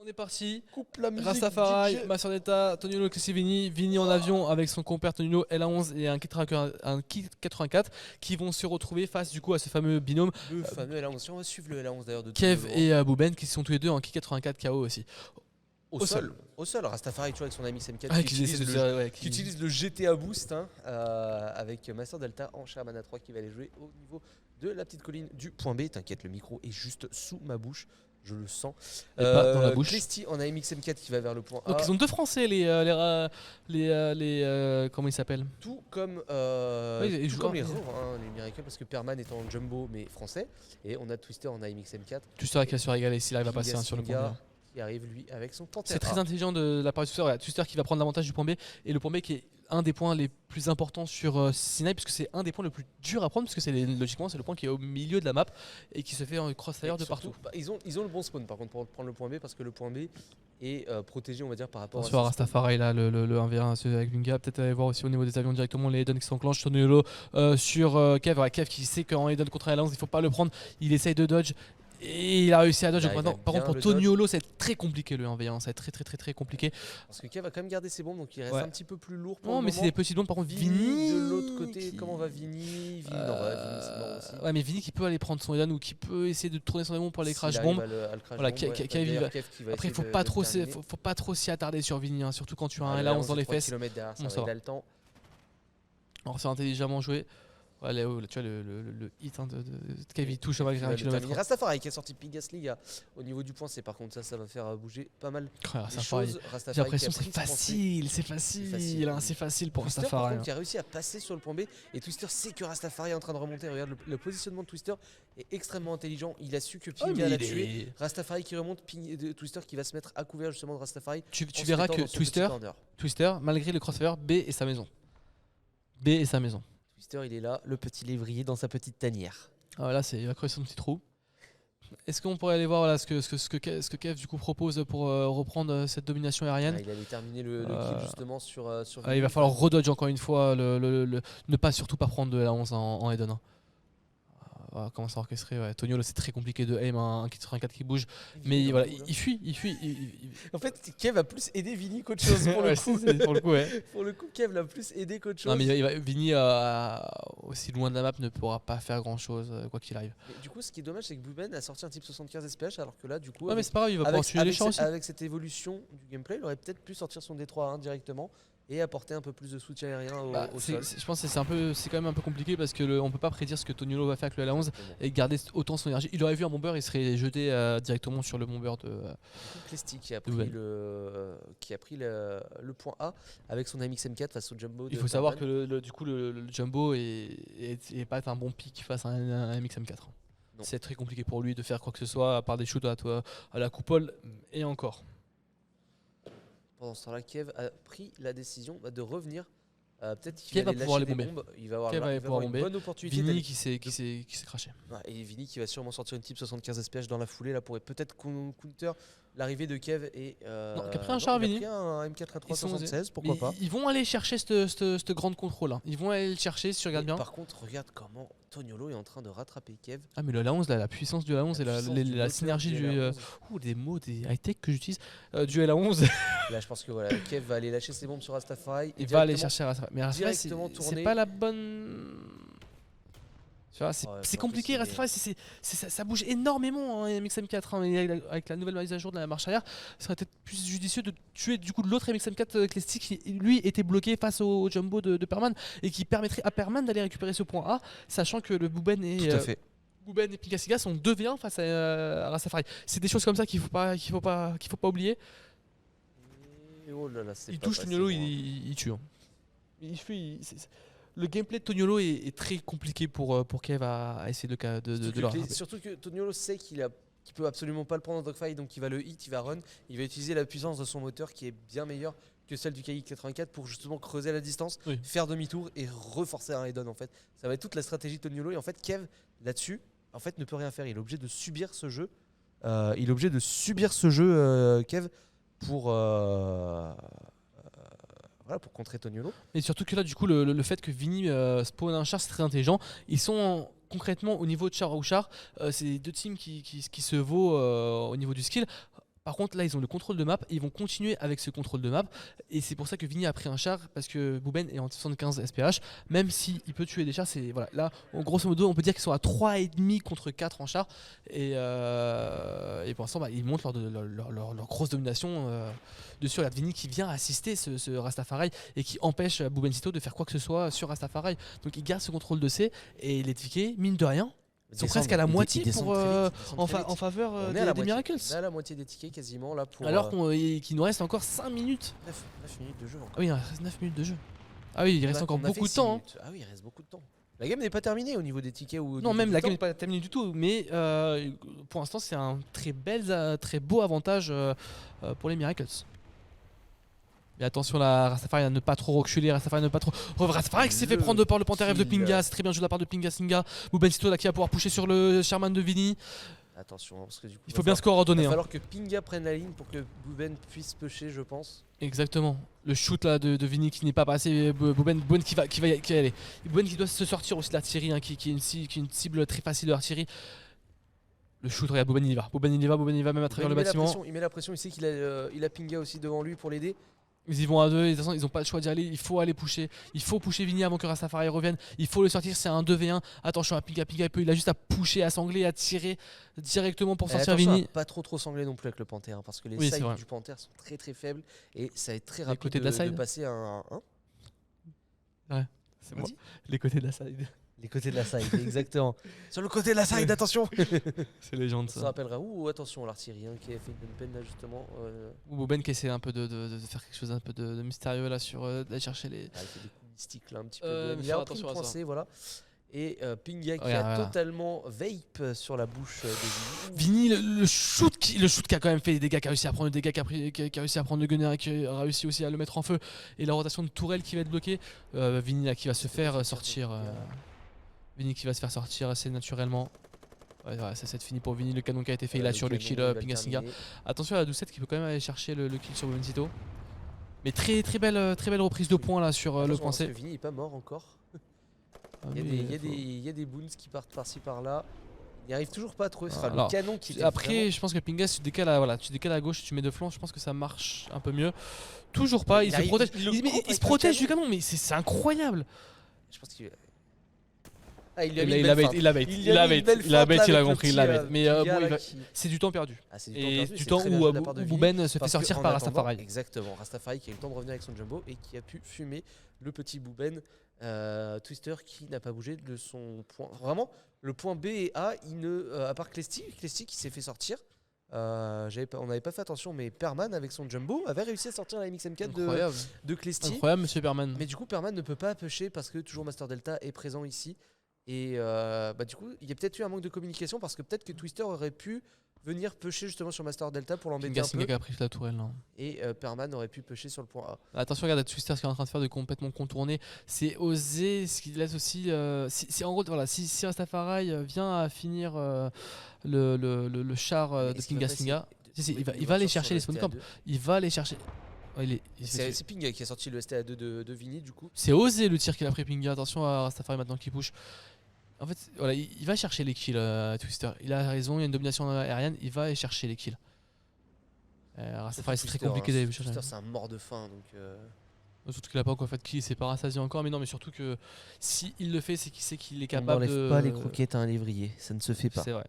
On est parti. Coupe la musique. Rastafari, DJ. Massornetta, Toniolo, Vini, Vini en avion avec son compère Toniolo L11 et un kit 84 qui vont se retrouver face du coup à ce fameux binôme Le fameux L11. Si on va suivre le L11 d'ailleurs de Kev Toniolo, et Bouben qui sont tous les deux en kit 84 KO aussi. au sol. Au sol, Rastafari, tu vois, avec son ami SM4 Ah, qui, utilise qui utilise le GTA Boost avec Master Delta en Sherman A3 qui va aller jouer au niveau de la petite colline du point B. T'inquiète, le micro est juste sous ma bouche. Je le sens. Et pas dans la bouche. Clesti en AMX M4 qui va vers le point A. Donc ils ont deux Français comment ils s'appellent. Tout comme, ils jouent tout comme pas. les Raw, les Miracles, parce que Perman est en jumbo mais français. Et on a Twister en AMX M4. Tu seras qui va se régaler s'il arrive à passer Giga sur le Singa point B. qui arrive lui avec son Pantera. C'est très intelligent de la part de Twister. Voilà, Twister qui va prendre l'avantage du point B et le point B qui est un des points les plus importants sur Sinai puisque c'est un des points les plus durs à prendre puisque logiquement c'est le point qui est au milieu de la map et qui se fait en crossfire de surtout, partout. Ils ont le bon spawn par contre pour prendre le point B parce que le point B est protégé on va dire par rapport Sur Rastafari là le 1v1 avec Vinga, peut-être aller voir aussi au niveau des avions directement les Eden qui s'enclenchent. Toniolo sur Kev, Kev qui sait qu'en Eden contre L11 il faut pas le prendre, il essaye de dodge. Et il a réussi à dodge. Par contre, pour Toniolo, c'est très compliqué le 1v1. Ça va être très compliqué. Parce que Kev va quand même garder ses bombes, donc il reste un petit peu plus lourd pour non, le mais moment. c'est des petites bombes. Par contre, Vini de l'autre côté, comment va Vini Vini, non, Vini c'est mort aussi. Ouais, mais Vini qui peut aller prendre son Eden ou qui peut essayer de tourner son démon pour aller crash bomb. Voilà, après, il faut pas trop s'y attarder sur Vini, hein, surtout quand tu as un L11 dans les fesses. Bon, ça va. Il a le temps. Alors, c'est intelligemment joué. Ouais, tu vois le hit de Kev, il touche malgré un kilomètre. Rastafari qui a sorti Pigasly au niveau du point, c'est par contre ça va faire bouger pas mal les choses. J'ai l'impression que c'est facile pour Rastafari. Qui a réussi à passer sur le point B et Twister sait que Rastafari est en train de remonter. Regarde le positionnement de Twister est extrêmement intelligent. Il a su que Pinga l'a tué. Rastafari qui remonte, Twister qui va se mettre à couvert justement de Rastafari. Tu verras que Twister, malgré le crossfire, B est sa maison. Twister, il est là, le petit lévrier dans sa petite tanière. Ah, là, il va creuser son petit trou. Est-ce qu'on pourrait aller voir voilà, ce que Kev du coup propose pour reprendre cette domination aérienne? Il allait terminer le kill justement sur il va falloir redodge encore une fois, ne pas surtout pas prendre de la 11 en Eden. On va commencer à orchestrer. Ouais. Toniolo, c'est très compliqué de aim, un kit 34 qui bouge. Mais voilà, il fuit. En fait, Kev a plus aidé Vini qu'autre chose pour le coup. Pour le coup, ouais. Pour le coup, Kev l'a plus aidé qu'autre chose. Non, mais Vini, aussi loin de la map, ne pourra pas faire grand chose, quoi qu'il arrive. Mais du coup, ce qui est dommage, c'est que Bouben a sorti un type 75 SPH, alors que là, du coup. Ouais, mais c'est pas grave, il va pouvoir tuer les champs aussi. Avec cette évolution du gameplay, il aurait peut-être pu sortir son D3 directement et apporter un peu plus de soutien aérien au sol. Je pense que c'est quand même un peu compliqué parce que on peut pas prédire ce que Toniolo va faire avec le L11 et garder autant son énergie. Il aurait vu un bomber, il serait jeté directement sur le bomber de Clesti qui a pris le point A avec son AMX M4 face au Jumbo. Il faut savoir que le Jumbo est pas un bon pick face à un MX M4. C'est très compliqué pour lui de faire quoi que ce soit à part des shoots à la coupole et encore. Pendant ce temps-là, Kev a pris la décision de revenir. Peut-être qu'il va pouvoir les bomber. Il va avoir une bonne opportunité. Vini qui s'est craché. Ouais, et Vini qui va sûrement sortir une type 75 SPH dans la foulée. Là pourrait peut-être counter l'arrivée de Kev. Non, qui a pris un char Vini. Il a pris un M4A3 76, pourquoi pas. Ils vont aller chercher cette grande contrôle. Hein. Ils vont aller le chercher si tu regardes bien. Par contre, regarde comment Toniolo est en train de rattraper Kev. Ah, mais le L11, la puissance du L11 et la synergie des mots, des high-tech que j'utilise, du L11. Là, je pense que voilà, Kev va aller lâcher ses bombes sur Rastafari. Il va aller chercher Rastafari. Mais Rastafari, c'est pas la bonne. C'est compliqué, Rastafari, ça bouge énormément hein, MXM4 avec la nouvelle mise à jour de la marche arrière. Ça serait peut-être plus judicieux de tuer du coup l'autre MXM4 Clesti qui lui était bloqué face au Jumbo de Perman et qui permettrait à Perman d'aller récupérer ce point A, sachant que le Bouben et Pigasiga sont 2v1 face à Rastafari. C'est des choses comme ça qu'il faut pas oublier. Oh là là, il touche Toniolo, il tue. Hein. Le gameplay de Toniolo est très compliqué pour Kev à essayer de le rattraper. Surtout que Toniolo sait qu'il peut absolument pas le prendre en dogfight, donc il va le hit, il va run, il va utiliser la puissance de son moteur qui est bien meilleure que celle du KX84 pour justement creuser la distance, faire demi-tour et reforcer un head-on en fait. Ça va être toute la stratégie de Toniolo et en fait Kev là-dessus en fait ne peut rien faire, il est obligé de subir ce jeu. Kev pour pour contrer Toniolo. Et surtout que là, du coup, le fait que Vini spawn un char, c'est très intelligent. Ils sont concrètement au niveau de char ou char, c'est deux teams qui se vaut au niveau du skill. Par contre, là, ils ont le contrôle de map et ils vont continuer avec ce contrôle de map. Et c'est pour ça que Vini a pris un char parce que Booben est en 75 SPH. Même s'il peut tuer des chars, c'est voilà. Là, grosso modo, on peut dire qu'ils sont à 3,5 contre 4 en char. Et pour l'instant, ils montrent leur grosse domination dessus. Là, Vini qui vient assister ce Rastafari et qui empêche Booben Sito de faire quoi que ce soit sur Rastafari. Donc il garde ce contrôle de C et les TK, mine de rien. Ils sont presque à la moitié en faveur des Miracles. On est à la moitié des tickets quasiment là pour. Alors qu'il nous reste encore 5 minutes. 9 minutes de jeu encore. Ah oui, il reste 9 minutes de jeu. Ah oui, il reste encore beaucoup de temps. Ah oui, il reste beaucoup de temps. La game n'est pas terminée au niveau des tickets ou. Non, même la game n'est pas terminée du tout. Mais pour l'instant, c'est un très beau avantage pour les Miracles. Mais attention là, Rastafari à ne pas trop reculer, Rastafari à ne pas trop. Rastafari qui s'est fait prendre par le Panther F de Pinga, c'est très bien joué de la part de Pinga Singa. Booben Sito là qui va pouvoir pusher sur le Sherman de Vini. Attention, parce que du coup. Il faut bien se coordonner. Il va falloir que Pinga prenne la ligne pour que Booben puisse pusher, je pense. Exactement. Le shoot là de Vini qui n'est pas passé, Booben qui va y aller. Booben qui doit se sortir aussi de l'artillerie, qui est une cible très facile de l'artillerie. Le shoot, regarde, Booben il y va. Booben il y va même à travers le bâtiment. Il met la pression, il sait qu'il a Pinga aussi devant lui pour l'aider. Ils y vont à deux, de toute façon ils n'ont pas le choix d'y aller, il faut aller pusher. Il faut pusher Vini avant que Rastafari revienne. Il faut le sortir, c'est un 2v1. Attention à Pinga, il a juste à pusher, à sangler, à tirer directement pour sortir Vini. Pas trop sangler non plus avec le Panther, parce que les sides du Panther sont très faibles et ça va être très rapide de passer à un 1. Ouais, c'est moi. Les côtés de la side. Les côtés de la side, exactement. Sur le côté de la side, attention. C'est légende ça. Ça rappellera, attention l'artillerie qui a fait une peine là justement. Booben qui essaie un peu de faire quelque chose un peu de mystérieux là sur d'aller chercher les. Il fait des coups mystiques là un petit peu. Il a attention à ça. Voilà. Et Pinga qui a totalement vape sur la bouche de Vini. Le shoot qui a quand même fait des dégâts, qui a réussi à prendre le dégât, qui a réussi à prendre le gunner et qui a réussi aussi à le mettre en feu. Et la rotation de tourelle qui va être bloquée. Vini là qui va se faire sortir. Vini qui va se faire sortir assez naturellement. Ouais, c'est fini pour Vini. Le canon qui a été fait, il assure le kill Pinga Singa. Attention à la doucette qui peut quand même aller chercher le kill sur Booben Sito. Mais très belle reprise de points là sur le point C. Vini n'est pas mort encore. Il y a des boons qui partent par-ci par-là. Il n'y arrive toujours pas à trouver. Ce sera le canon qui. Après, vraiment... je pense que Pinga, si tu décales à gauche, tu mets de flanc, je pense que ça marche un peu mieux. Toujours pas, il se protège. Il se protège du canon, mais c'est incroyable. Je pense qu'il. Il a bait, il a compris, il a bait. Mais c'est du temps perdu. Et du temps où Booben se fait sortir par Rastafari. Exactement, Rastafari qui a eu le temps de revenir avec son jumbo et qui a pu fumer le petit Booben. Twister qui n'a pas bougé de son point. Vraiment, le point B et A, à part Klesti qui s'est fait sortir. On n'avait pas fait attention, mais Perman avec son jumbo avait réussi à sortir la MXM4 de Klesti. Incroyable, monsieur Perman. Mais du coup, Perman ne peut pas pusher parce que toujours Master Delta est présent ici. Et du coup, il y a peut-être eu un manque de communication parce que peut-être que Twister aurait pu venir pusher justement sur Master Delta pour l'embêter un peu. Qui a pris la tourelle. Non. Et Perman aurait pu pusher sur le point A. Attention, regarde Twister ce qu'il est en train de faire de complètement contourner. C'est osé, ce qui laisse aussi. En gros, voilà, si Rastafari vient à finir le char de Pinga Singa, il va aller chercher les spawn camps. Il va aller chercher. C'est Pinga qui a sorti le STA2 de Vini du coup. C'est osé le tir qu'il a pris Pinga. Attention à Rastafari maintenant qui push. En fait, voilà, il va chercher les kills, Twister. Il a raison, il y a une domination aérienne, il va aller chercher les kills. Rastafari, c'est très compliqué d'aller chercher. Twister, c'est un mort de faim. Surtout qu'il n'a pas encore fait de kill, c'est pas rassasié encore. Mais non, mais surtout que si il le fait, c'est qu'il sait qu'il est capable de. On n'enlève pas les croquettes à un lévrier, ça ne se fait pas. C'est vrai.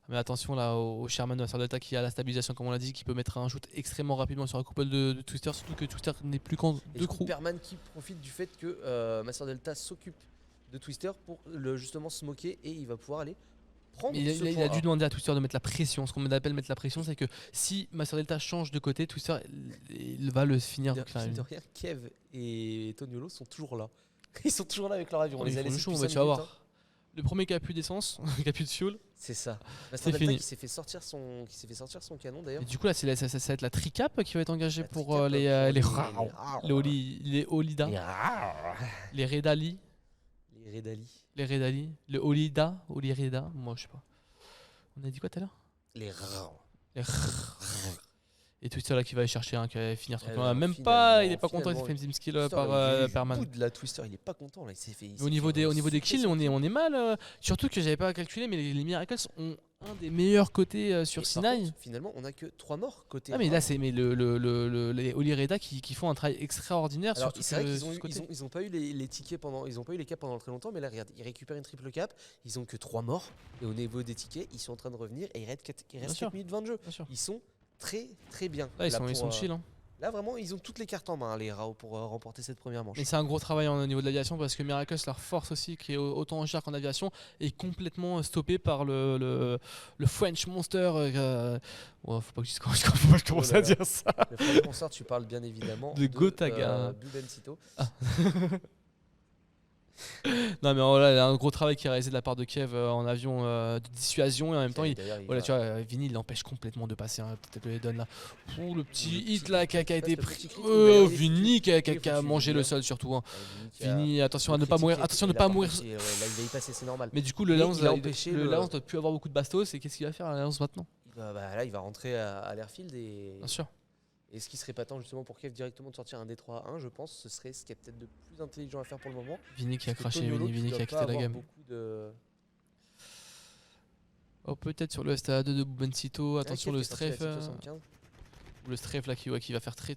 Mais attention là au Sherman de Master Delta qui a la stabilisation, comme on l'a dit, qui peut mettre un shoot extrêmement rapidement sur la couple de Twister. Surtout que Twister n'est plus qu'en deux crews. Perman qui profite du fait que Master Delta s'occupe de Twister pour justement se moquer et il va pouvoir aller prendre il a dû demander à Twister de mettre la pression. Ce qu'on appelle mettre la pression, c'est que si Master Delta change de côté, Twister il va le finir. De rien, Kev et Toniolo sont toujours là. Ils sont toujours là avec leur avion. On les a laissés tu vas voir. Le premier qui a plus d'essence, qui a plus de fuel. C'est ça. C'est fini. Qui s'est fait sortir son canon d'ailleurs. Et du coup là, ça va être la tricap qui va être engagée pour les Olida, les Redali. Les Redali. Le Olida. Moi je sais pas. On a dit quoi tout à l'heure? Les Et Twister là qui va aller chercher qui va finir tranquillement. Même pas, il est pas content, il s'est fait une team skill par Perman. La Twister, il est pas content là, il s'est fait. Au niveau des kills, on est mal. Surtout que j'avais pas calculé, mais les Miracles ont un des meilleurs côtés sur Et par Sinaï. contre, finalement, on a que 3 morts côté. Ah mais là c'est les Oli Reda qui font un travail extraordinaire. Alors surtout c'est vrai qu'ils sur ont, ce côté. ils ont pas eu les tickets ils ont pas eu les caps pendant très longtemps, mais là regarde, ils récupèrent une triple cap, ils ont que 3 morts, et au niveau des tickets, ils sont en train de revenir, et il reste 4 sûr. minutes 20 de jeu. Bien sûr. Ils sont très très bien. Là, ils Là, sont pour, chill. Hein. Là vraiment, ils ont toutes les cartes en main, les Rao, pour remporter cette première manche. Mais c'est un gros travail au niveau de l'aviation parce que Miraculous, leur force aussi, qui est autant en cher qu'en aviation, est complètement stoppée par le French Monster. Ouais, faut pas que je commence à dire ça. Le French Monster, tu parles bien évidemment De Gotaga. Bubencito. Non mais voilà, il y a un gros travail qui est réalisé de la part de Kev en avion de dissuasion et en même temps, voilà, tu vois, Vinny il l'empêche complètement de passer. Hein, peut-être le Hedon là. Ouh, le petit hit là qui a été pris. Vinny qui a mangé le sol surtout. Hein. Vinny, attention à ne pas mourir. Attention à ne pas mourir. Là, il va y passer, c'est normal. Mais du coup, le Lance le doit plus avoir beaucoup de bastos. Et qu'est-ce qu'il va faire, le Lance maintenant? Là, il va rentrer à l'airfield et. Bien sûr. Et ce qui serait pas tant justement pour Kev directement de sortir un D3 à 1, je pense, ce serait ce qui est peut-être de plus intelligent à faire pour le moment. Vinny qui a craché, Vinny qui a quitté la game. Oh, peut-être sur le STA2 de Bubencito, attention le strafe. Ou le strafe là qui va faire très.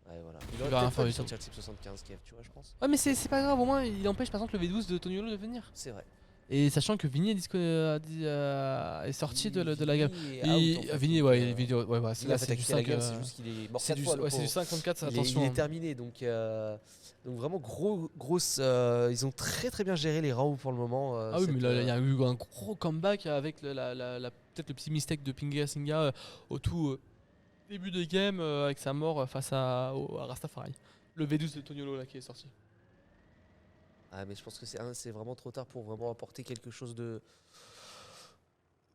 Ouais, voilà. Il va rien faire du tout. sortir le type 75 Kev, tu vois, je pense. Ouais, mais c'est pas grave, au moins il empêche par exemple le V12 de Toniolo de venir. C'est vrai. Et sachant que Vinny est sorti de la gamme. Vinny, ouais, c'est du 5. C'est juste qu'il est mort 4 fois. C'est du 54, attention. Il est terminé, donc vraiment grosse. Ils ont très très bien géré les rounds pour le moment. Ah oui, mais là il y a eu un gros comeback avec peut-être le petit mistake de Pinga au tout début de game avec sa mort face à Rastafari. Le V12 de Toniolo là qui est sorti. Ah, mais je pense que c'est vraiment trop tard pour vraiment apporter quelque chose de.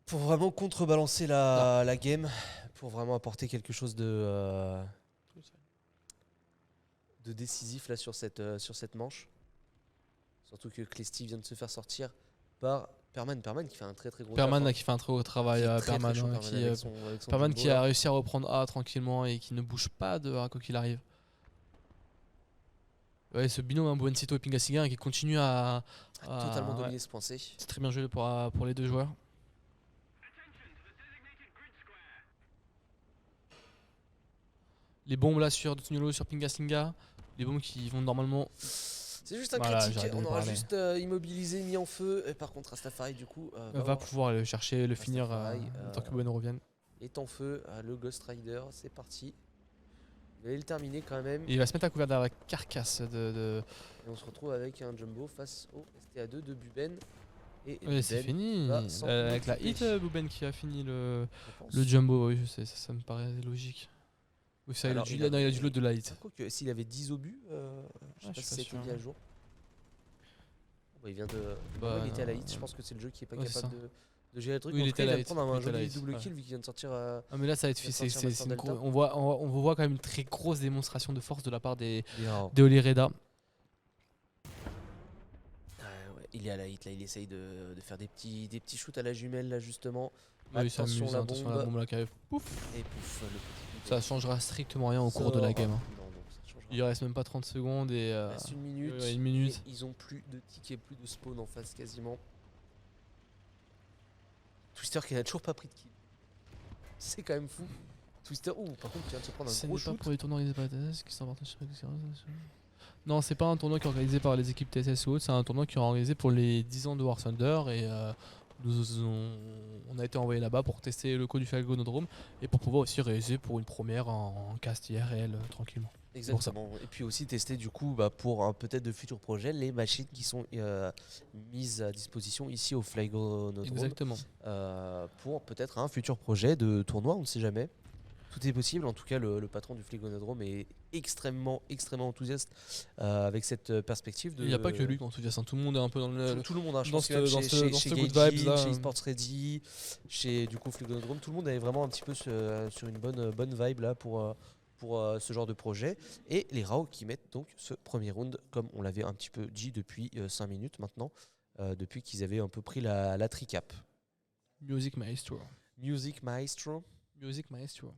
Pour vraiment contrebalancer la game. Pour vraiment apporter quelque chose de décisif là sur cette manche. Surtout que Clesty vient de se faire sortir par Perman qui fait un très très gros travail. Perman qui fait un très gros travail. Perman qui a réussi à reprendre A tranquillement et qui ne bouge pas de A quoi qu'il arrive. Ouais, ce binôme Bubencito et Pingasiga qui continue à totalement dominer ce point C. C'est très bien joué pour les deux joueurs. Les bombes là sur Toniolo, sur Pingasinga, les bombes qui vont normalement. C'est juste un critique, on aura juste immobilisé, mis en feu. Et par contre, Rastafari du coup va pouvoir aller le chercher, le finir tant que Bueno revienne. Est en feu, le Ghost Rider, c'est parti. Il va le terminer quand même. Et il va se mettre à couvert derrière la carcasse Et on se retrouve avec un jumbo face au STA2 de Buben. Et c'est fini. Avec la hit, Buben qui a fini le jumbo. Oui, je sais, ça me paraît logique. Oui, ça, alors, il a du lot de la hit. S'il avait 10 obus, je sais pas si c'était mis à jour. Il vient de. Il était à la hit, je pense que c'est le jeu qui est pas capable de gérer le truc. Oui, il était à la hit. Prendre un joli double kill vu qu'il vient de sortir. Ah mais là ça va être on voit quand même une très grosse démonstration de force de la part des Oli Reda. Il est à la hit là, il essaye de faire des petits shoots à la jumelle là justement. Oui, attention la bombe là qui arrive. Pouf. Et pouf, ça changera strictement rien au cours de la game. Il reste même pas 30 secondes et. Il reste une minute. Une minute. Et ils ont plus de tickets, plus de spawn en face quasiment. Twister qui n'a toujours pas pris de kill. C'est quand même fou. Twister, par contre, il vient de se prendre un gros shoot. C'est pas pour les tournois organisés par la TSS qui sont partis sur. Non, c'est pas un tournoi qui est organisé par les équipes TSS ou autre, c'est un tournoi qui est organisé pour les 10 ans de War Thunder et on a été envoyé là-bas pour tester le code du Falconodrome et pour pouvoir aussi réaliser pour une première en cast IRL tranquillement. Exactement. Et puis aussi tester du coup pour peut-être de futurs projets les machines qui sont mises à disposition ici au Flygonodrome. Exactement. Pour peut-être un futur projet de tournoi, on ne sait jamais. Tout est possible. En tout cas, le patron du Flygonodrome est extrêmement enthousiaste avec cette perspective. Il n'y a pas que lui qui est enthousiaste. Tout le monde est un peu dans le. Tout le monde, je dans pense ce good good vibes là. Chez Esports Ready, chez du coup Flygonodrome, tout le monde est vraiment un petit peu sur une bonne vibe là pour ce genre de projet. Et les Rao qui mettent donc ce premier round, comme on l'avait un petit peu dit depuis 5 minutes maintenant, depuis qu'ils avaient un peu pris la tricap. Music Maestro. Music Maestro. Music Maestro.